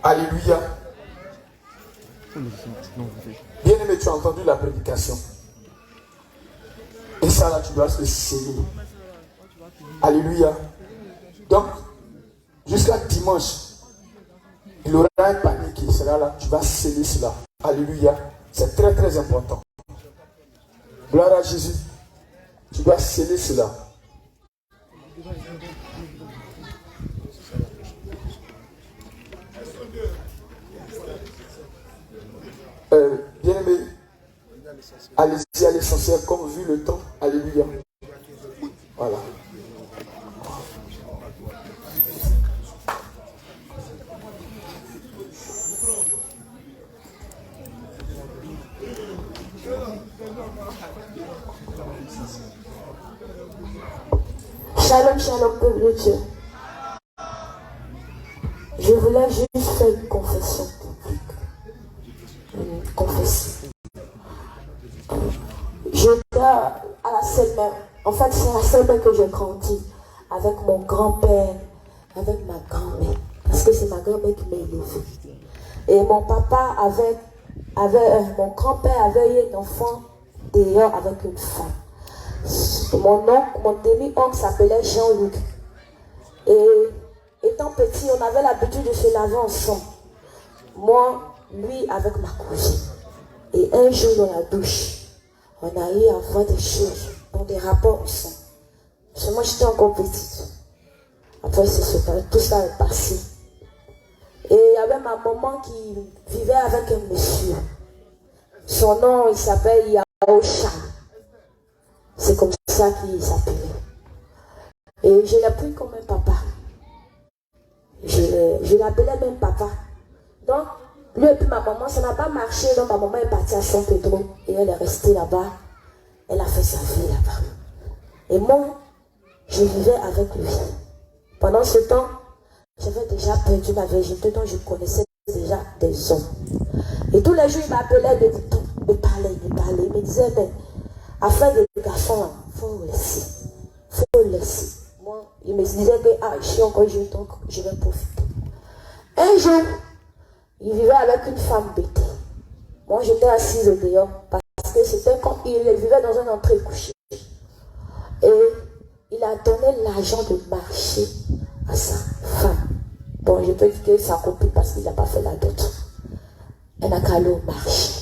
Alléluia. Bien-aimé, tu as entendu la prédication. Et ça là, tu dois se sceller. Alléluia. Donc, jusqu'à dimanche, il y aura un panier qui sera là. Tu vas sceller cela. Alléluia. C'est très très important. Gloire à Jésus. Tu dois sceller cela. Bien-aimé, allez-y à l'essentiel comme vu le temps. Alléluia. Voilà. Shalom, shalom, peuple de Dieu. Je voulais juste faire une confession publique. Une confession. J'étais à la seule mère. En fait, c'est la seule mère que j'ai grandi avec mon grand-père, avec ma grand-mère. Parce que c'est ma grand-mère qui m'a élevée. Et mon papa mon grand-père avait eu un enfant d'ailleurs avec une femme. Mon demi-oncle s'appelait Jean-Luc. Et étant petit, on avait l'habitude de se laver ensemble. Moi, lui avec ma cousine. Et un jour dans la douche, on a eu à voir des choses, dans des rapports ensemble. Parce que moi, j'étais encore petite. Après, tout ça est passé. Et il y avait ma maman qui vivait avec un monsieur. Son nom, il s'appelle Yao Chan. C'est comme ça qu'il s'appelait. Et je l'ai pris comme un papa. Je l'appelais même papa. Donc, lui et puis ma maman, ça n'a pas marché. Donc, ma maman est partie à San Pedro. Et elle est restée là-bas. Elle a fait sa vie là-bas. Et moi, je vivais avec lui. Pendant ce temps, j'avais déjà perdu ma virginité. Donc, je connaissais déjà des hommes. Et tous les jours, il m'appelait, me parlait. Il me disait, mais afin des garçons, il faut laisser. Moi, il me disait que je suis encore jeune, donc je vais profiter. Un jour, il vivait avec une femme bêtée. Moi, j'étais assise au dehors parce que c'était quand il vivait dans un entrée couché. Et il a donné l'argent de marché à sa femme. Bon, je peux dire que sa copine parce qu'il n'a pas fait la dot. Elle n'a qu'à aller au marché.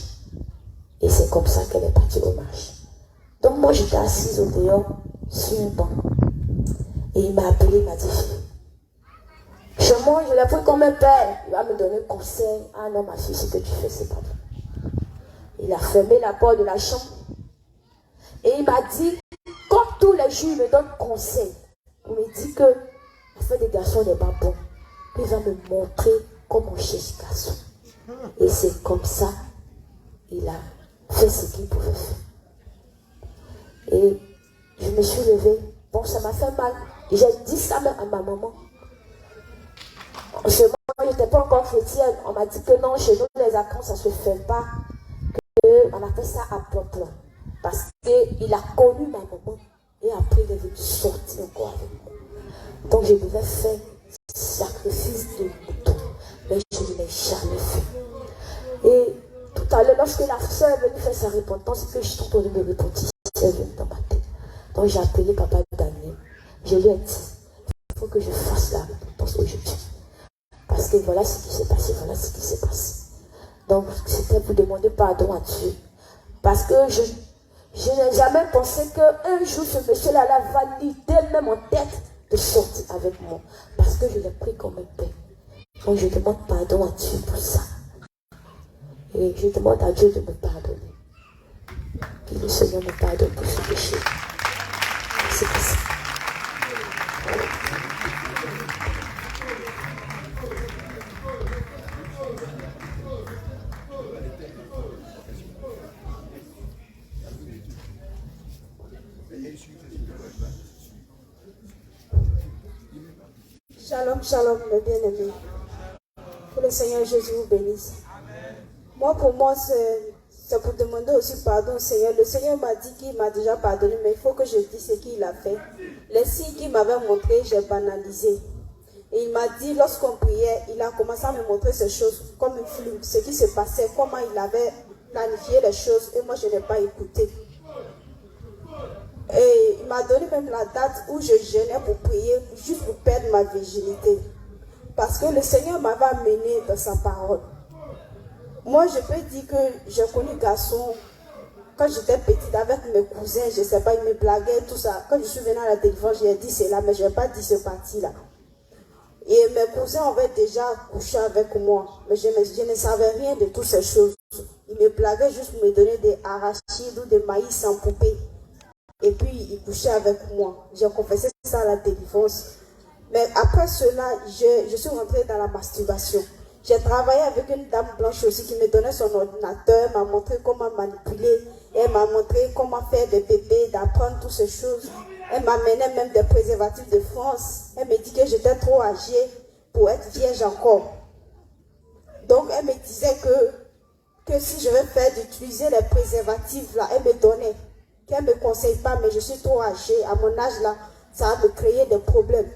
Et c'est comme ça qu'elle est partie au marché. Donc moi, j'étais assise au dehors sur un banc. Et il m'a appelé, il m'a dit, chez moi, je l'ai pris comme un père. Il va me donner conseil. Ah non, ma fille, ce que tu fais, c'est pas bon. Il a fermé la porte de la chambre. Et il m'a dit, comme tous les jours, il me donne conseil. Il me dit que la fête des garçons n'est pas bon. Il va me montrer comment chercher garçon. Et c'est comme ça, il a fait ce qu'il pouvait faire. Et je me suis levée. Bon, ça m'a fait mal. J'ai dit ça même à ma maman. Chez moi, je n'étais pas encore chrétienne. On m'a dit que non, chez nous, les accords, ça ne se fait pas. On a fait ça à plan. Parce qu'il a connu ma maman. Et après, il est venu sortir encore avec moi. Donc, je devais faire sacrifice de mouton. Mais je ne l'ai jamais fait. Et tout à l'heure, lorsque la soeur est venue faire sa repentance, que je suis en train de me repentir, c'est venu dans ma tête. Donc, j'ai appelé papa Daniel. Je lui ai dit, il faut que je fasse la repentance aujourd'hui. Parce que voilà ce qui s'est passé, Donc, c'était pour demander pardon à Dieu. Parce que je n'ai jamais pensé qu'un jour, ce monsieur-là allait valider même en tête de sortir avec moi. Parce que je l'ai pris comme un père. Donc, je demande pardon à Dieu pour ça. Et je demande à Dieu de me pardonner. Que le Seigneur me pardonne pour ce péché. C'est pour ça. Shalom, shalom, le bien-aimé. Que le Seigneur Jésus vous bénisse. Moi, pour moi, c'est c'est pour demander aussi pardon au Seigneur. Le Seigneur m'a dit qu'il m'a déjà pardonné, mais il faut que je dise ce qu'il a fait. Les signes qu'il m'avait montrés, j'ai banalisé. Et il m'a dit, lorsqu'on priait, il a commencé à me montrer ces choses comme une film, ce qui se passait, comment il avait planifié les choses, et moi je n'ai pas écouté. Et il m'a donné même la date où je jeûnais pour prier, juste pour perdre ma virginité. Parce que le Seigneur m'avait amené dans sa parole. Moi, je peux dire que j'ai connu garçon, quand j'étais petite avec mes cousins, je ne sais pas, ils me blaguaient, tout ça. Quand je suis venue à la délivrance, j'ai dit cela, mais je n'ai pas dit ce parti-là. Et mes cousins avaient déjà couché avec moi, mais je ne savais rien de toutes ces choses. Ils me blaguaient juste pour me donner des arachides ou des maïs en poupée. Et puis, ils couchaient avec moi. J'ai confessé ça à la délivrance. Mais après cela, je suis rentrée dans la masturbation. J'ai travaillé avec une dame blanche aussi qui me donnait son ordinateur, m'a montré comment manipuler, elle m'a montré comment faire des bébés, d'apprendre toutes ces choses. Elle m'amenait même des préservatifs de France. Elle me dit que j'étais trop âgée pour être vierge encore. Donc elle me disait que si je vais faire d'utiliser les préservatifs là, elle me donnait. Qu'elle ne me conseille pas, mais je suis trop âgée. À mon âge là, ça va me créer des problèmes.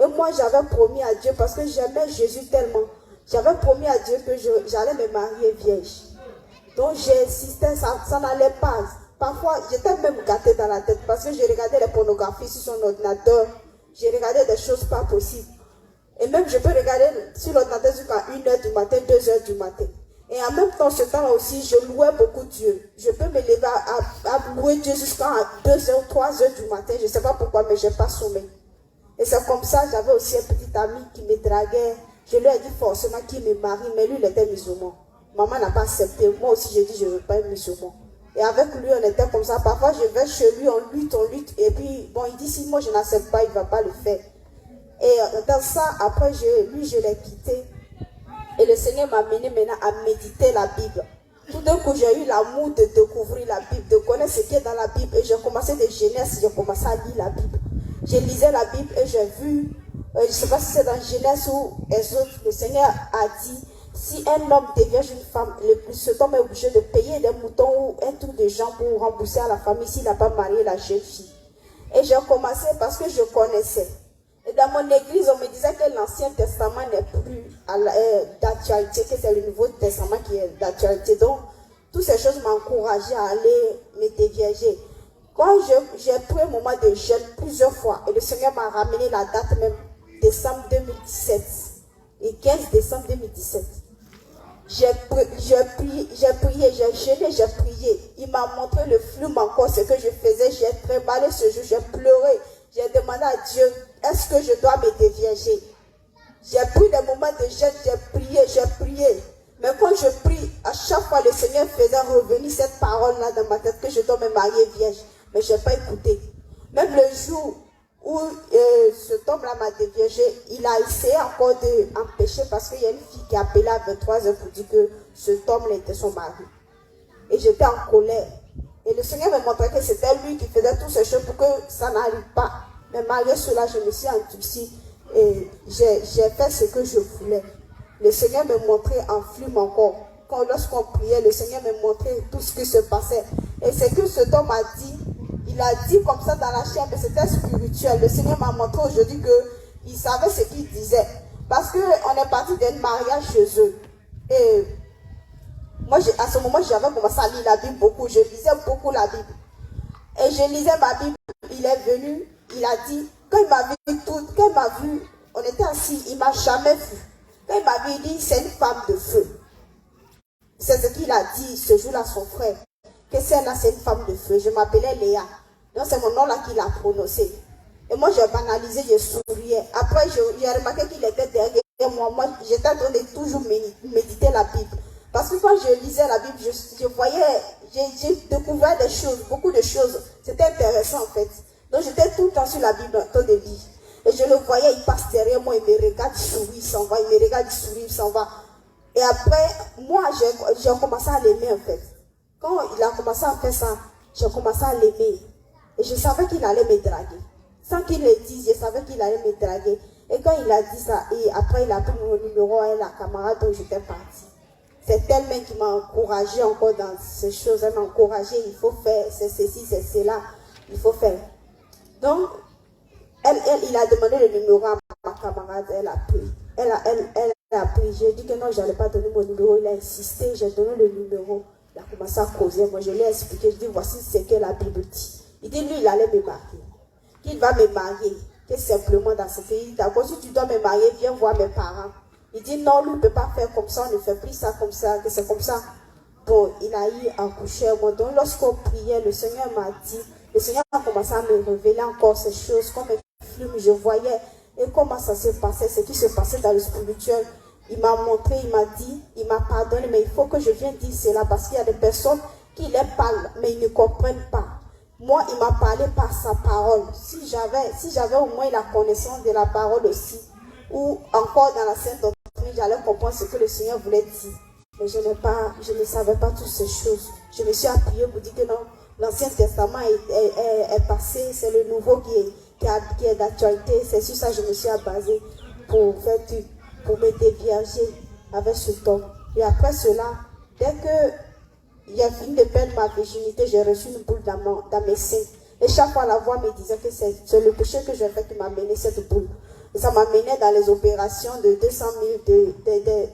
Et moi j'avais promis à Dieu, parce que j'aimais Jésus tellement, j'avais promis à Dieu que j'allais me marier vierge. Donc j'ai insisté, ça n'allait pas. Parfois, j'étais même gâtée dans la tête parce que je regardais les pornographies sur son ordinateur. Je regardais des choses pas possibles. Et même, je peux regarder sur l'ordinateur jusqu'à 1h du matin, 2h du matin. Et en même temps, ce temps-là aussi, je louais beaucoup Dieu. Je peux me lever à louer Dieu jusqu'à 2h, 3h du matin. Je ne sais pas pourquoi, mais je n'ai pas sommeil. Et c'est comme ça, j'avais aussi un petit ami qui me draguait. Je lui ai dit forcément qu'il me marie, mais lui, il était musulman. Maman n'a pas accepté. Moi aussi, j'ai dit, je ne veux pas être musulman. Et avec lui, on était comme ça. Parfois, je vais chez lui, on lutte. Et puis, bon, il dit, si moi, je n'accepte pas, il ne va pas le faire. Et dans ça, après, lui, je l'ai quitté. Et le Seigneur m'a amené maintenant à méditer la Bible. Tout d'un coup, j'ai eu l'amour de découvrir la Bible, de connaître ce qui est dans la Bible. Et j'ai commencé de Genèse, j'ai commencé à lire la Bible. Je lisais la Bible et j'ai vu, je ne sais pas si c'est dans Genèse ou Exode, le Seigneur a dit, si un homme dévierge une femme, cet homme est obligé de payer des moutons ou un truc de gens pour rembourser à la famille s'il n'a pas marié la jeune fille. Et j'ai commencé parce que je connaissais. Et dans mon église, on me disait que l'Ancien Testament n'est plus d'actualité, que c'est le Nouveau Testament qui est d'actualité. Donc, toutes ces choses m'encourageaient à aller me dévierger. Quand j'ai pris un moment de jeûne plusieurs fois, et le Seigneur m'a ramené la date même, décembre 2017, et 15 décembre 2017. J'ai prié, j'ai jeûné, j'ai prié. Il m'a montré le flux encore, ce que je faisais. J'ai tremblé ce jour, j'ai pleuré. J'ai demandé à Dieu, est-ce que je dois me dévierger? J'ai pris des moments de jeûne, j'ai prié. Mais quand je prie, à chaque fois le Seigneur faisait revenir cette parole-là dans ma tête, que je dois me marier vierge. Mais je n'ai pas écouté. Même le jour où cet homme-là m'a déviergé, il a essayé encore d'empêcher parce qu'il y a une fille qui a appelé à 23h pour dire que cet homme-là était son mari. Et j'étais en colère. Et le Seigneur me montrait que c'était lui qui faisait toutes ces choses pour que ça n'arrive pas. Mais malgré cela, je me suis endurcie et j'ai fait ce que je voulais. Le Seigneur me montrait en film encore. Lorsqu'on priait, le Seigneur me montrait tout ce qui se passait. Et c'est que cet homme a dit, il a dit comme ça dans la chair, mais c'était spirituel. Le Seigneur m'a montré aujourd'hui qu'il savait ce qu'il disait. Parce qu'on est parti d'un mariage chez eux. Et moi, à ce moment, j'avais commencé à lire la Bible beaucoup. Je lisais beaucoup la Bible. Et je lisais ma Bible. Il est venu, il a dit, quand il m'a vu, on était assis, il ne m'a jamais vu. Quand il m'a vu, il dit, c'est une femme de feu. C'est ce qu'il a dit ce jour-là, son frère. Que celle-là, c'est une femme de feu. Je m'appelais Léa. Donc, c'est mon nom-là qu'il a prononcé. Et moi, j'ai banalisé, je souriais. Après, j'ai remarqué qu'il était derrière moi. Moi, j'étais en train de toujours méditer la Bible. Parce que quand je lisais la Bible, je voyais, j'ai découvert des choses, beaucoup de choses. C'était intéressant, en fait. Donc, j'étais tout le temps sur la Bible en train de lire. Et je le voyais, il passe derrière moi, il me regarde, il sourit, il s'en va. Il me regarde, il sourit, il s'en va. Et après, moi, j'ai commencé à l'aimer, en fait. Quand il a commencé à faire ça, j'ai commencé à l'aimer. Et je savais qu'il allait me draguer. Sans qu'il le dise, je savais qu'il allait me draguer. Et quand il a dit ça, et après il a pris mon numéro et la camarade dont j'étais partie. c'est elle-même qui m'a encouragé encore dans ces choses. Elle m'a encouragé, il faut faire, c'est ceci, c'est cela, il faut faire. Donc, il a demandé le numéro à ma camarade, elle a pris. Elle a pris. J'ai dit que non, je n'allais pas donner mon numéro. Il a insisté, j'ai donné le numéro. Il a commencé à causer. Moi, je lui ai expliqué. Je dis, voici ce que la Bible dit. Il dit, lui, il allait me marier. Qu'il va me marier. Que simplement dans ce pays. D'accord, si tu dois me marier, viens voir mes parents. Il dit, non, lui ne peut pas faire comme ça. On ne fait plus ça comme ça. Que c'est comme ça. Bon, il a eu accouché. Donc, lorsqu'on priait, le Seigneur m'a dit, le Seigneur a commencé à me révéler encore ces choses. Comme un film, je voyais. Et comment ça se passait, ce qui se passait dans le spirituel. Il m'a montré, il m'a dit, il m'a pardonné, mais il faut que je vienne dire cela parce qu'il y a des personnes qui les parlent, mais ils ne comprennent pas. Moi, il m'a parlé par sa parole. Si j'avais au moins la connaissance de la parole aussi, ou encore dans la Sainte Doctrine, j'allais comprendre ce que le Seigneur voulait dire. Mais je ne savais pas toutes ces choses. Je me suis appuyée pour dire que non, l'Ancien Testament est passé, c'est le Nouveau qui est d'actualité. C'est sur ça que je me suis basée pour me dévierger avec cet homme. Et après cela, dès que il a fini de perdre ma virginité, j'ai reçu une boule dans mes seins. Et chaque fois, la voix me disait que c'est le péché que j'ai fait qui m'a mené cette boule. Et ça m'a mené dans les opérations de 200 000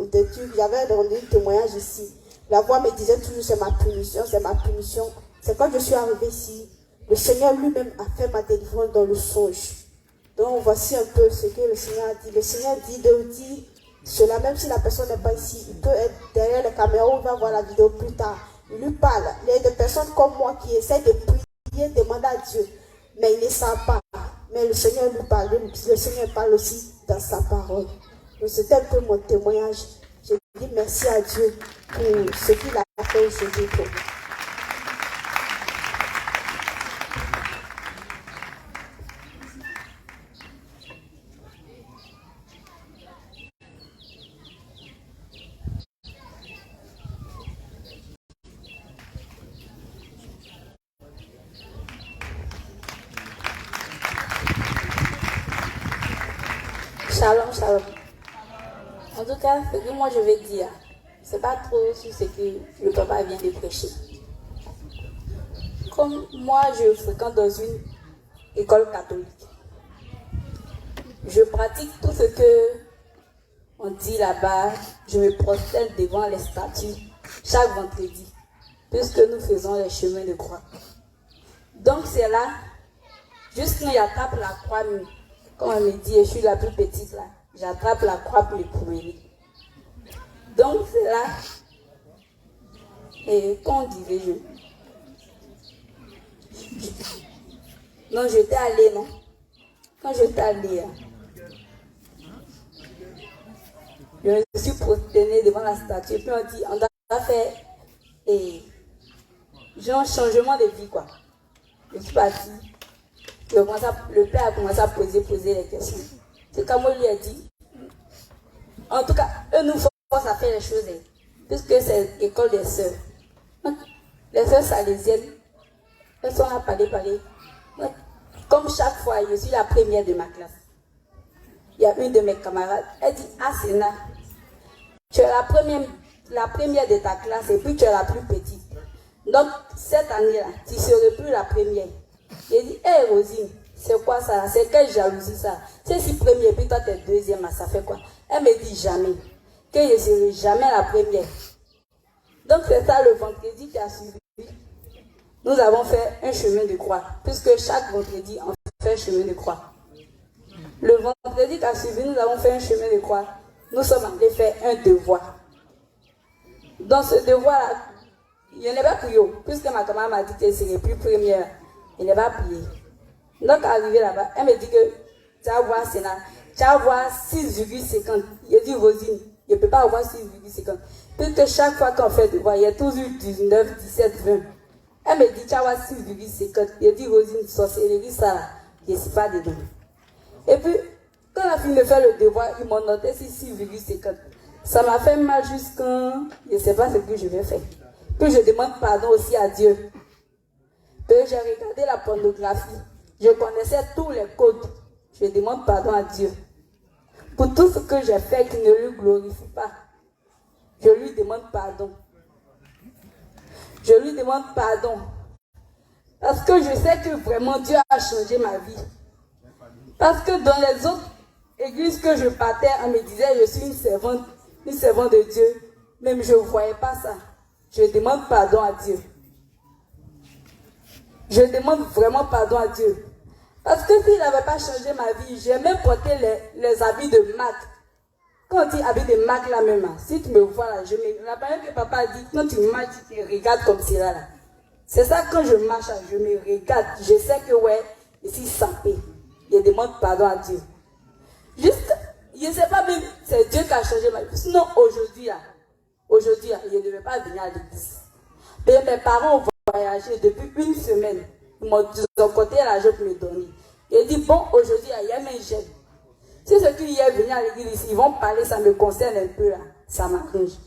de tubes. J'avais rendu un témoignage ici. La voix me disait toujours, c'est ma punition, c'est ma punition. C'est quand je suis arrivée ici, le Seigneur lui-même a fait ma délivrance dans le songe. Donc voici un peu ce que le Seigneur a dit. Le Seigneur dit de dire cela, même si la personne n'est pas ici, il peut être derrière les caméras ou il va voir la vidéo plus tard. Il lui parle. Il y a des personnes comme moi qui essaient de prier, demander à Dieu, mais ils ne savent pas. Mais le Seigneur lui parle. Le Seigneur parle aussi dans sa parole. Donc c'était un peu mon témoignage. Je dis merci à Dieu pour ce qu'il a fait aujourd'hui pour moi. Shalom, shalom. En tout cas, ce que moi je vais dire, c'est pas trop sur ce que le papa vient de prêcher. Comme moi, je fréquente dans une école catholique. Je pratique tout ce que on dit là-bas. Je me prosterne devant les statues chaque vendredi, puisque nous faisons les chemins de croix. Donc c'est là, juste quand j'attrape la croix, comme on me dit, je suis la plus petite là, j'attrape la croix pour les promener. Donc c'est là, et quand on disait non, j'étais allée, non? Quand j'étais allée, je me suis prosternée devant la statue, puis on dit, on doit faire genre changement de vie, quoi. Je suis partie. Le père a commencé à poser les questions. C'est comme on lui a dit. En tout cas, eux nous forcent à faire les choses, puisque c'est l'école des sœurs. Les sœurs salésiennes, elles sont là, parler. Comme chaque fois, je suis la première de ma classe. Il y a une de mes camarades, elle dit, ah Sénat, tu es la première de ta classe et puis tu es la plus petite. Donc, cette année-là, tu ne serais plus la première. J'ai dit, hé Rosine, c'est quoi ça? C'est quelle jalousie ça? C'est si première et puis toi tu es deuxième, ça fait quoi? Elle me dit jamais, que je ne serai jamais la première. Donc c'est ça le vendredi qui a suivi. Nous avons fait un chemin de croix, puisque chaque vendredi on fait un chemin de croix. Le vendredi qui a suivi, nous avons fait un chemin de croix. Nous sommes allés faire un devoir. Dans ce devoir-là, il n'y en a pas pour eux, puisque ma camarade m'a dit qu'elle ne serait plus première. Il n'est pas prié. Donc, arrivé là-bas, elle me dit que tu vas voir Sénat, tu vas voir 6,50. Il dit, Rosine, je ne peux pas avoir 6,50. Puisque chaque fois qu'on fait devoir, il y a toujours 19, 17, 20. Elle me dit, tu vas voir 6,50. Je dis, Rosine, sorcellerie, ça, je ne suis pas dedans. Et puis, quand on a fini de faire le devoir, ils m'ont noté 6,50. Ça m'a fait mal jusqu'à, je ne sais pas ce que je vais faire. Puis je demande pardon aussi à Dieu. Puis j'ai regardé la pornographie. Je connaissais tous les codes. Je demande pardon à Dieu pour tout ce que j'ai fait qui ne lui glorifie pas. Je lui demande pardon. Je lui demande pardon. Parce que je sais que vraiment Dieu a changé ma vie. Parce que dans les autres églises que je partais, on me disait je suis une servante de Dieu. Même je ne voyais pas ça. Je demande pardon à Dieu. Je demande vraiment pardon à Dieu. Parce que s'il n'avait pas changé ma vie, j'ai même porté les habits de Marc. Quand tu habites de Marc là même, si tu me vois là, la période que papa a dit, quand tu marches, tu te regardes comme cela là. C'est ça, quand je marche, je me regarde. Je sais que ouais, je suis sampé. Je demande pardon à Dieu. Juste, je ne sais pas même, c'est Dieu qui a changé ma vie. Sinon, aujourd'hui, je ne devais pas venir à l'église. Mais mes parents ont voyagé depuis une semaine. Ils m'ont côté l'argent pour me donner. J'ai dit, bon, aujourd'hui, il y a mes jeunes. Si ceux qui sont venus à l'église ici, ils vont parler, ça me concerne un peu là. Ça m'arrange.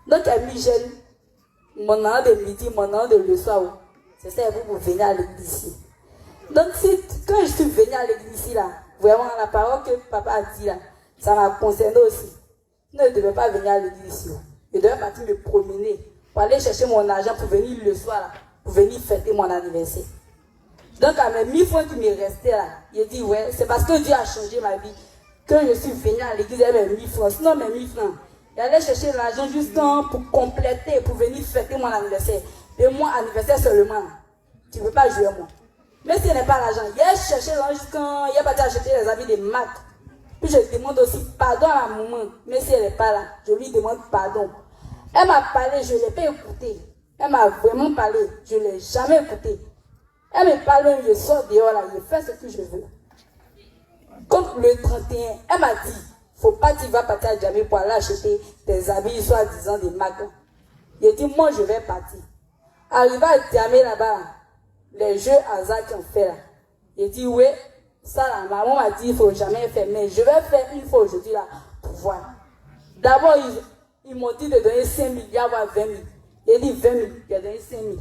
Donc, il y a mes jeunes. Mon an de midi, mon an de le soir. C'est ça, vous venir à l'église ici. Donc, quand je suis venue à l'église ici, là, vraiment, la parole que papa a dit là, ça m'a concerné aussi. Sinon, je ne devais pas venir à l'église ici. Je devais partir me promener pour aller chercher mon argent pour venir le soir, là, pour venir fêter mon anniversaire. Donc, à mes 1000 francs qui me restaient là, j'ai dit, ouais, c'est parce que Dieu a changé ma vie que je suis venue à l'église avec mes 1000 francs. Sinon, mes 1000 francs, j'allais chercher l'argent juste pour compléter, pour venir fêter mon anniversaire. Et moi, anniversaire seulement, tu ne peux pas jouer moi. Mais ce n'est pas l'argent. J'ai cherché l'argent jusqu'à il a pas acheter les habits de Marc. Puis je demande aussi pardon à ma maman. Mais si elle n'est pas là, je lui demande pardon. Elle m'a parlé, je ne l'ai pas écouté. Elle m'a vraiment parlé, je ne l'ai jamais écouté. Elle me parle, je sors dehors là, je fais ce que je veux. Comme le 31, elle m'a dit, faut pas tu vas partir à Djamé pour aller acheter tes habits, soi-disant des marques. J'ai dit, moi je vais partir. Arrivé à Djamé là-bas, les jeux hasard qu'on fait là. J'ai dit, oui, ça là, maman m'a dit, il ne faut jamais faire, mais je vais faire une fois aujourd'hui là, pour voir. D'abord, ils m'ont dit de donner 5 000, il y a 20 000. J'ai dit 20 000, j'ai donné 5 000.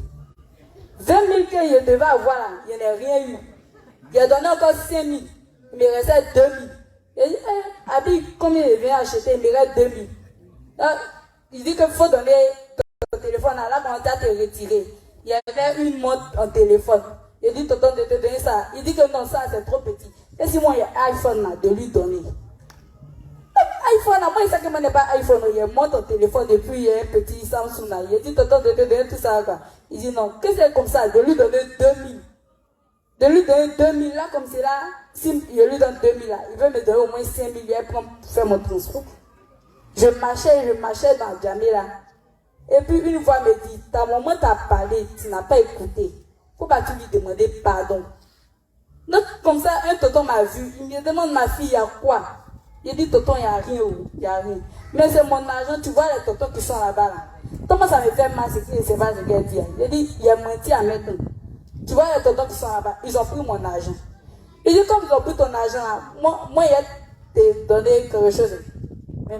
20 000 que je devais avoir là, je n'ai rien eu. J'ai donné encore 5 000, il me restait 2 000. J'ai dit, Abi, combien je viens acheter, il me reste 2 000. Donc, il dit qu'il faut donner ton téléphone, là, quand on t'a te retirer. Il y avait une montre en téléphone. Il dit, tonton, de te donner ça. Il dit que non, ça, c'est trop petit. Et si moi, il y a iPhone, là, de lui donner. iPhone, là, moi, il sait que moi, n'est pas iPhone. Il y a une montre en téléphone, depuis, il y a un petit Samsung, là. Il dit, tonton, de te donner tout ça, là. Il dit, non, que c'est comme ça, de lui donner 2000. De lui donner 2000, là, comme c'est là. Si je lui donne 2000, là, il veut me donner au moins 5000 pour faire mon transport. Je marchais dans Djamé, là. Et puis une fois, me dit, ta maman t'a parlé, tu n'as pas écouté. Pourquoi tu lui demander pardon? Donc, comme ça, un tonton m'a vu, il me demande, ma fille, il y a quoi? Il dit, tonton, il n'y a rien, il n'y a rien. Mais c'est mon argent, tu vois les tontons qui sont là-bas, là. Comment ça me fait mal, c'est qu'il ne sait pas ce qu'elle dit. Il dit, il y a menti à mettre. Tu vois les tontons qui sont là-bas, ils ont pris mon argent. Il dit, comme ils ont pris ton argent, là, moi, il a donné quelque chose. Mais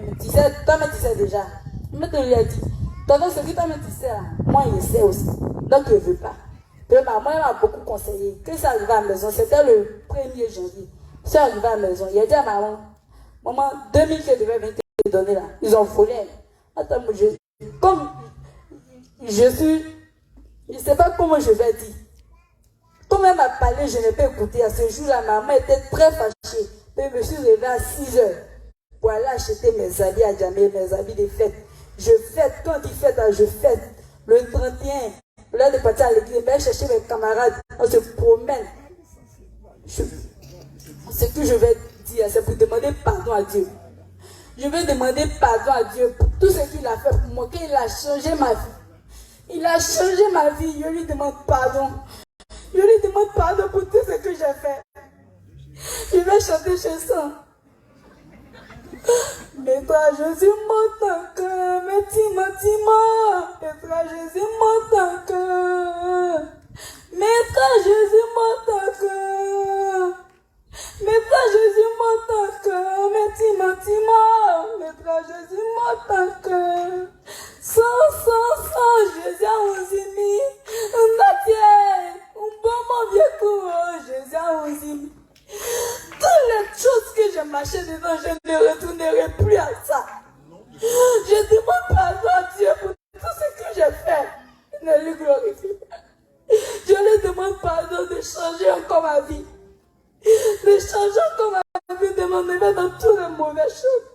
toi-même, tu sais déjà. Mais tu lui as dit, tonton, ce que toi-même, tu sais, là, moi, il sait aussi. Donc, je ne veux pas. Puis, maman, elle m'a beaucoup conseillé. Quand ça arrivait à la maison, c'était le 1er janvier. C'est arrivé à la maison, il a dit à maman, 2000 que je devais venir te donner là, ils ont volé. Attends, comme je suis, je ne sais pas comment je vais dire. Comme elle m'a parlé, je n'ai pas écouté. À ce jour-là, maman était très fâchée. Puis je me suis levée à 6 heures pour aller acheter mes habits à Djamé, mes habits de fête. Je fête, quand il fête, je fête. Le 31, au lieu de partir à l'église, je vais chercher mes camarades, on se promène. Ce que je vais dire, c'est pour demander pardon à Dieu. Je vais demander pardon à Dieu pour tout ce qu'il a fait pour moi, qu'il a changé ma vie. Il a changé ma vie, je lui demande pardon. Je lui demande pardon pour tout ce que j'ai fait. Je vais chanter chanson. Mais toi, Jésus, mon cœur, mais Tima, mais toi, Jésus, mon cœur. Mais toi, Jésus, mon cœur. Mais toi, Jésus, mon cœur, mais Tima, mais toi, Jésus, mon cœur. Sans, Jésus, on s'y mit. On a tiens, un bon mon vieux coup, Jésus, on s'y mit. Toutes les choses que j'ai marché dedans, je ne retournerai plus à ça. Je demande changer encore ma vie. De changer encore ma vie, de m'enlever dans toutes les mauvaises choses.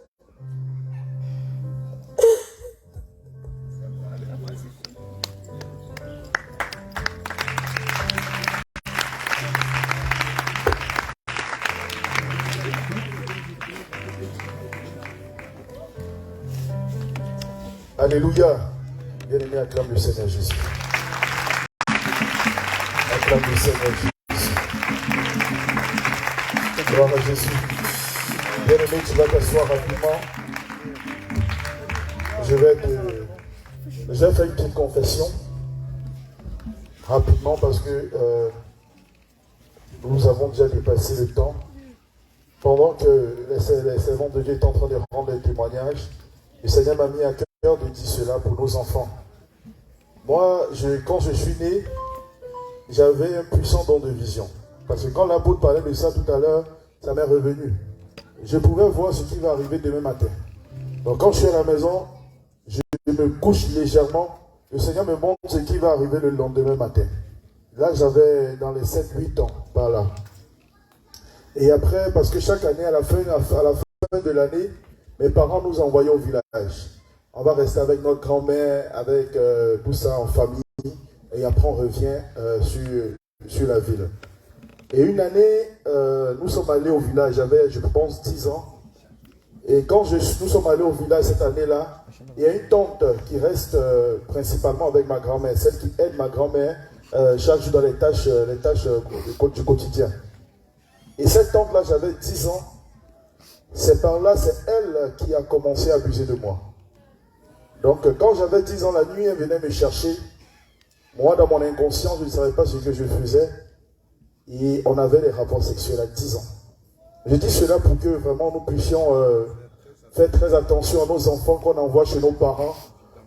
Alléluia. Bien-aimé, acclame le Seigneur Jésus. Acclame le Seigneur Jésus. Gloire à Jésus. Bien-aimé, tu vas t'asseoir rapidement. Je vais faire une petite confession. Rapidement parce que nous avons déjà dépassé le temps. Pendant que les servants de Dieu étaient en train de rendre les témoignages, le Seigneur m'a mis à cœur de dire cela pour nos enfants. Moi, quand je suis né, j'avais un puissant don de vision. Parce que quand l'apôtre parlait de ça tout à l'heure, ça m'est revenu. Je pouvais voir ce qui va arriver demain matin. Donc quand je suis à la maison, je me couche légèrement. Le Seigneur me montre ce qui va arriver le lendemain matin. Là, j'avais dans les 7-8 ans, par là. Et après, parce que chaque année, à la fin de l'année, mes parents nous envoyaient au village. On va rester avec notre grand-mère, avec tout ça en famille. Et après, on revient sur la ville. Et une année, nous sommes allés au village. J'avais, je pense, 10 ans. Et quand nous sommes allés au village cette année-là, il y a une tante qui reste principalement avec ma grand-mère, celle qui aide ma grand-mère chaque jour dans les tâches du quotidien. Et cette tante-là, j'avais 10 ans. C'est par là, c'est elle qui a commencé à abuser de moi. Donc, quand j'avais 10 ans, la nuit, elle venait me chercher. Moi, dans mon inconscient, je ne savais pas ce que je faisais. Et on avait des rapports sexuels à 10 ans. Je dis cela pour que vraiment nous puissions faire très attention à nos enfants qu'on envoie chez nos parents.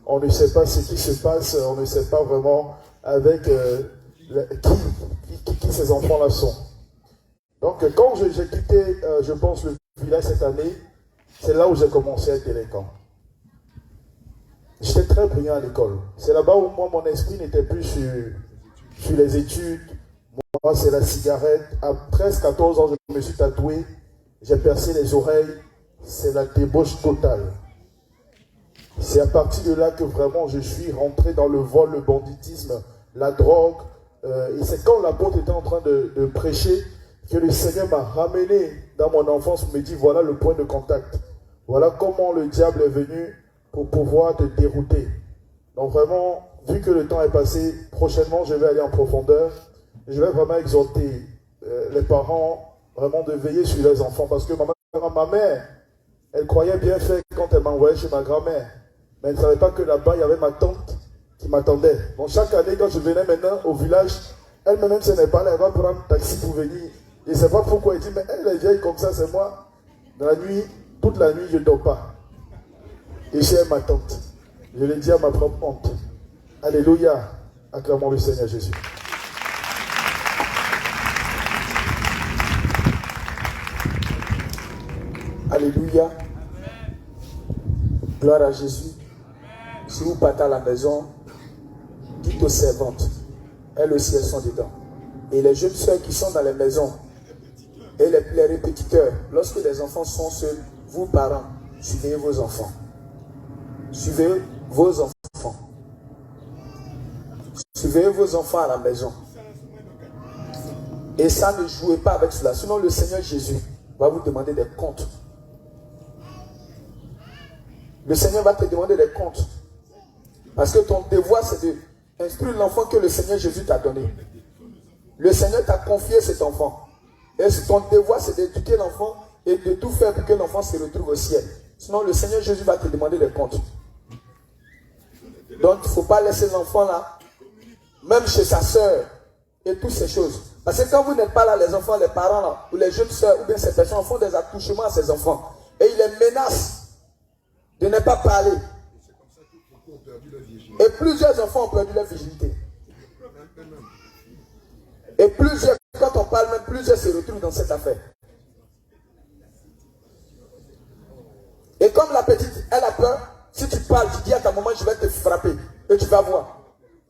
On ne sait pas ce qui se passe, on ne sait pas vraiment avec qui ces enfants-là sont. Donc, quand j'ai quitté, je pense, le village cette année, c'est là où j'ai commencé à être délinquant. J'étais très brillant à l'école. C'est là-bas où moi, mon esprit n'était plus sur les études. Moi, c'est la cigarette. À 13-14 ans, je me suis tatoué. J'ai percé les oreilles. C'est la débauche totale. C'est à partir de là que vraiment je suis rentré dans le vol, le banditisme, la drogue. Et c'est quand l'apôtre était en train de prêcher que le Seigneur m'a ramené dans mon enfance pour me dire voilà le point de contact. Voilà comment le diable est venu pour pouvoir te dérouter. Donc vraiment, vu que le temps est passé, prochainement je vais aller en profondeur. Je vais vraiment exhorter les parents vraiment de veiller sur leurs enfants. Parce que ma mère, elle croyait bien faire quand elle m'envoyait chez ma grand-mère. Mais elle ne savait pas que là-bas, il y avait ma tante qui m'attendait. Donc chaque année, quand je venais maintenant au village, elle-même, ce n'est pas là, elle va prendre un taxi pour venir. Et je ne sais pas pourquoi elle dit, mais elle est vieille comme ça, c'est moi. Dans la nuit, toute la nuit, je ne dors pas. Et j'ai ma tante. Je l'ai dit à ma propre honte. Alléluia. Acclamons le Seigneur Jésus. Alléluia. Gloire à Jésus. Si vous partez à la maison, dites aux servantes. Elles aussi, elles sont dedans. Et les jeunes soeurs qui sont dans les maisons, et les répétiteurs, lorsque les enfants sont seuls, vous parents, suivez vos enfants. Suivez vos enfants. Suivez vos enfants à la maison. Et ça, ne jouez pas avec cela. Sinon, le Seigneur Jésus va vous demander des comptes. Le Seigneur va te demander des comptes. Parce que ton devoir, c'est d'instruire l'enfant que le Seigneur Jésus t'a donné. Le Seigneur t'a confié cet enfant. Et ton devoir, c'est d'éduquer l'enfant et de tout faire pour que l'enfant se retrouve au ciel. Sinon, le Seigneur Jésus va te demander des comptes. Donc, il ne faut pas laisser l'enfant là, même chez sa soeur, et toutes ces choses. Parce que quand vous n'êtes pas là, les enfants, les parents là, ou les jeunes soeurs, ou bien ces personnes font des attouchements à ces enfants. Et ils les menacent de ne pas parler. Et plusieurs enfants ont perdu leur virginité. Et plusieurs, quand on parle même, plusieurs se retrouvent dans cette affaire. Et comme la petite, elle a peur, si tu parles, tu dis à ta maman, je vais te frapper. Et tu vas voir.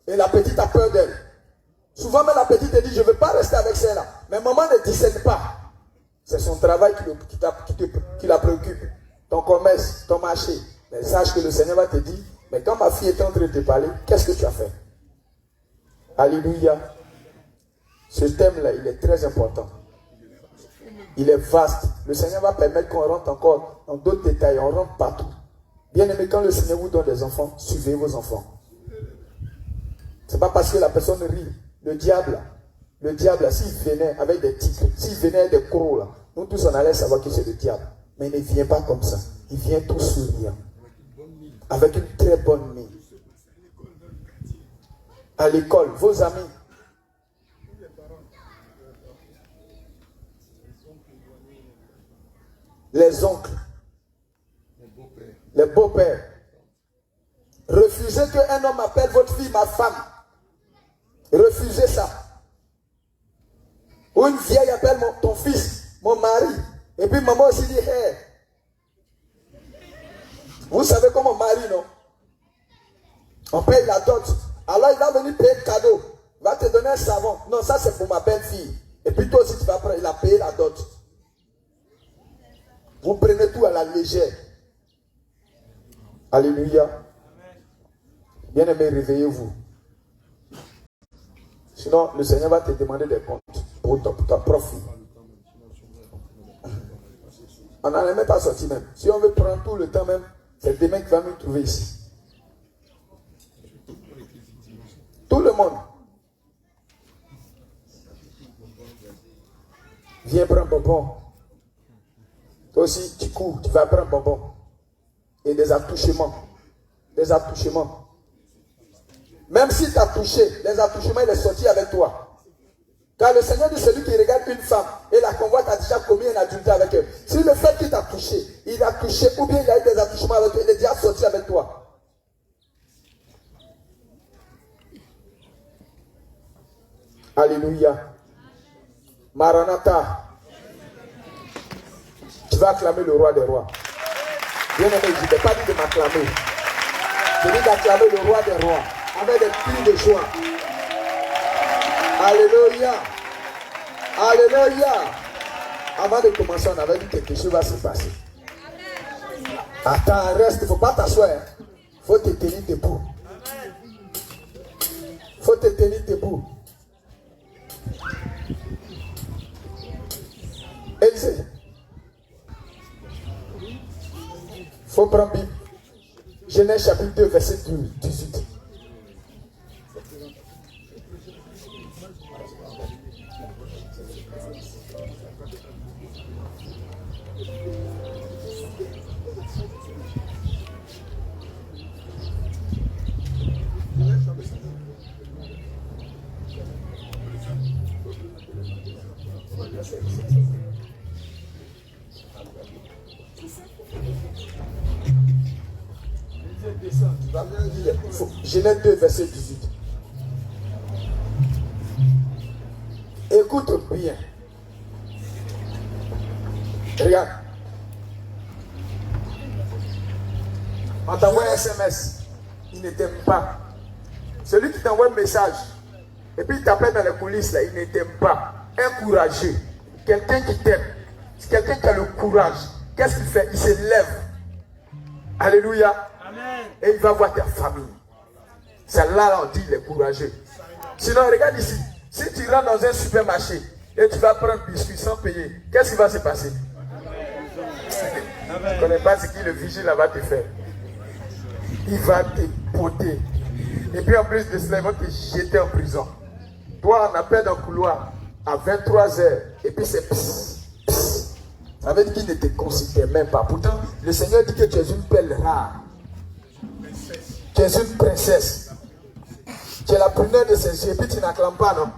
Et la petite a peur d'elle. Souvent même la petite te dit, je ne veux pas rester avec travail qui la préoccupe, ton commerce, ton marché. Mais sache que le Seigneur va te dire, mais quand ma fille est en train de te parler, qu'est-ce que tu as fait? Alléluia. Ce thème-là, il est très important. Il est vaste. Le Seigneur va permettre qu'on rentre encore dans d'autres détails. On rentre partout. Bien aimé, quand le Seigneur vous donne des enfants, suivez vos enfants. Ce n'est pas parce que la personne rit. Le diable, s'il venait avec des titres, s'il venait avec des crocs, là, nous tous on allait savoir que c'est le diable. Mais il ne vient pas comme ça. Il vient tout souriant. Avec une très bonne mine. À l'école, vos amis. Les oncles. Les beaux-pères. Refusez qu'un homme appelle votre fille ma femme. Refusez ça. Ou une vieille appelle ton fils, mon mari. Et puis maman aussi dit, hey. Vous savez comment on marie, non? On paye la dot. Alors il va venir payer le cadeau. Il va te donner un savon. Non, ça c'est pour ma belle-fille. Et puis toi aussi tu vas prendre, il a payé la dot. Vous prenez tout à la légère. Alléluia. Bien-aimé, réveillez-vous. Sinon, le Seigneur va te demander des comptes pour ta profit. On n'en est même pas sorti même. Si on veut prendre tout le temps même, c'est demain qui va nous trouver ici. Tout le monde. Viens prendre bonbon. Toi aussi, tu cours, tu vas prendre bonbon. Et des attouchements. Des attouchements. Même si tu as touché, les attouchements, il est sorti avec toi. Car le Seigneur dit, celui qui regarde une femme et la convoite a déjà commis un adultère avec elle. Si le fait qu'il t'a touché, il a touché, ou bien il a eu des attouchements avec toi, il est déjà sorti avec toi. Alléluia. Maranatha. Tu vas acclamer le roi des rois. Bien aimé, je ne t'ai pas dit de m'acclamer. Je dis d'acclamer le roi des rois. Avec des cris de joie. Alléluia. Alléluia. Avant de commencer, on avait dit que quelque chose va se passer. Attends, reste, il ne faut pas t'asseoir. Il faut te tenir debout. Il faut te tenir debout. Élisée. Il faut prendre Bible. Genèse chapitre 2, verset 18. Genèse 2, verset 18. Écoute bien. Regarde. On t'envoie un SMS. Il ne t'aime pas. Celui qui t'envoie un message et puis il t'appelle dans les coulisses là, il ne t'aime pas. Un courageux. Quelqu'un qui t'aime. Quelqu'un qui a le courage. Qu'est-ce qu'il fait? Il se lève. Alléluia. Amen. Et il va voir ta famille. C'est là on dit il est courageux. Sinon, regarde ici. Si tu rentres dans un supermarché et tu vas prendre biscuit sans payer, qu'est-ce qui va se passer? Tu ne connais pas ce que le vigile va te faire. Il va te poter. Et puis en plus de cela, il va te jeter en prison. Toi, on appelle dans le couloir à 23h. Et puis c'est pss, pss. Ça veut dire qu'il ne te considère même pas. Pourtant, le Seigneur dit que tu es une perle rare. Tu es une princesse. Tu es la première de ses yeux. Et puis tu n'acclames pas, non?